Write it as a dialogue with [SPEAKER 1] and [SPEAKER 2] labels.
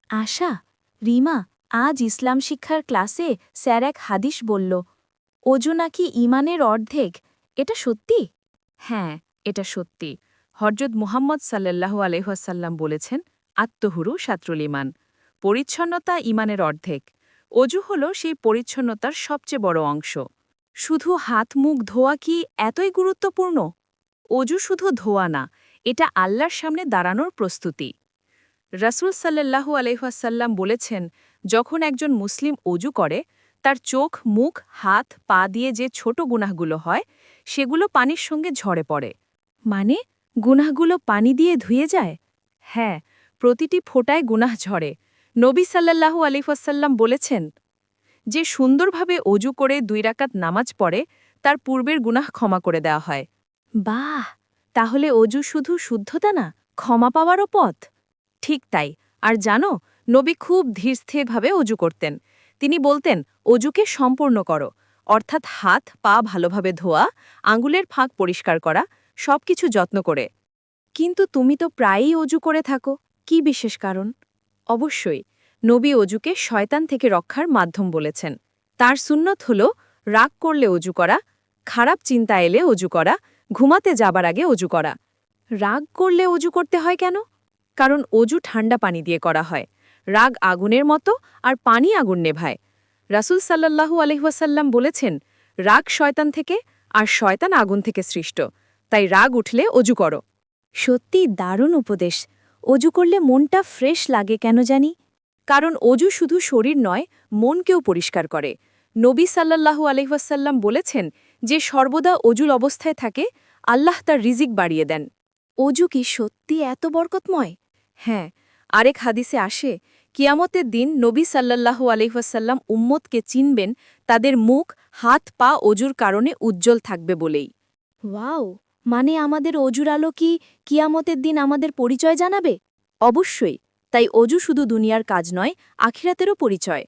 [SPEAKER 1] আশা, রিমা, আজ ইসলাম শিক্ষার ক্লাসে স্যার এক হাদিস বলল, অজু নাকি ঈমানের অর্ধেক। এটা সত্যি?
[SPEAKER 2] হ্যাঁ, এটা সত্যি। হরজত মুহাম্মদ সাল্লাল্লাহু আলাইহাল্লাম বলেছেন, আত্মহুরু শাত্রুল ইমান। পরিচ্ছন্নতা ইমানের অর্ধেক। অজু হল সেই পরিচ্ছন্নতার সবচেয়ে বড় অংশ। শুধু হাত মুখ ধোয়া কি এতই গুরুত্বপূর্ণ? অজু শুধু ধোয়া না, এটা আল্লাহর সামনে দাঁড়ানোর প্রস্তুতি। রাসূল সাল্লাল্লাহু আলাইহাল্লাম বলেছেন, যখন একজন মুসলিম অজু করে, তার চোখ মুখ হাত পা দিয়ে যে ছোট গুনাহগুলো হয় সেগুলো পানির সঙ্গে ঝরে পড়ে।
[SPEAKER 1] মানে গুনাহগুলো পানি দিয়ে ধুয়ে যায়?
[SPEAKER 2] হ্যাঁ, প্রতিটি ফোঁটায় গুনাহ ঝরে। নবী সাল্লাল্লাহু আলাইহাল্লাম বলেছেন, যে সুন্দরভাবে অজু করে 2 রাকাত নামাজ পড়ে তার পূর্বের গুনাহ ক্ষমা করে দেওয়া হয়।
[SPEAKER 1] বাহ! তাহলে অজু শুধু শুদ্ধতা না, ক্ষমা পাওয়ারও পথ।
[SPEAKER 2] ঠিক তাই। আর জানো, নবী খুব ধীরস্থিরভাবে অজু করতেন। তিনি বলতেন, অজুকে সম্পূর্ণ করো, অর্থাৎ হাত পা ভালোভাবে ধোয়া, আঙ্গুলের ফাঁক পরিষ্কার করা, সবকিছু যত্ন করে।
[SPEAKER 1] কিন্তু তুমি তো প্রায়ই অজু করে থাকো, কি বিশেষ কারণ?
[SPEAKER 2] অবশ্যই, নবী অজুকে শয়তান থেকে রক্ষার মাধ্যম বলেছেন। তার সুন্নত হল রাগ করলে অজু করা, খারাপ চিন্তা এলে অজু করা, ঘুমাতে যাবার আগে অজু করা।
[SPEAKER 1] রাগ করলে অজু করতে হয় কেন?
[SPEAKER 2] কারণ অজু ঠান্ডা পানি দিয়ে করা হয়। রাগ আগুনের মতো, আর পানি আগুন নেভায়। রাসূল সাল্লাল্লাহু আলাইহি বলেছেন, রাগ শয়তান থেকে, আর শয়তান আগুন থেকে সৃষ্ট। তাই রাগ উঠলে অজু করো।
[SPEAKER 1] সত্যি দারুণ উপদেশ। অজু করলে মনটা ফ্রেশ লাগে কেন জানি?
[SPEAKER 2] কারণ অজু শুধু শরীর নয়, মনকেও পরিষ্কার করে। নবী সাল্লাল্লাহু আলাইহি বলেছেন, যে সর্বদা অজুল অবস্থায় থাকে, আল্লাহ তার রিজিক বাড়িয়ে দেন।
[SPEAKER 1] অজু কি সত্যি এত বরকতময়?
[SPEAKER 2] হ্যাঁ, আরেক হাদিসে আসে, কিয়ামতের দিন নবী সাল্লাল্লাহু আলাইহি উম্মতকে চিনবেন তাদের মুখ হাত পা অজুর কারণে উজ্জ্বল থাকবে বলেই।
[SPEAKER 1] ওয়াও! মানে আমাদের অজুর আলো কি কিয়ামতের দিন আমাদের পরিচয় জানাবে?
[SPEAKER 2] অবশ্যই, তাই অজু শুধু দুনিয়ার কাজ নয়, আখিরাতেরও পরিচয়।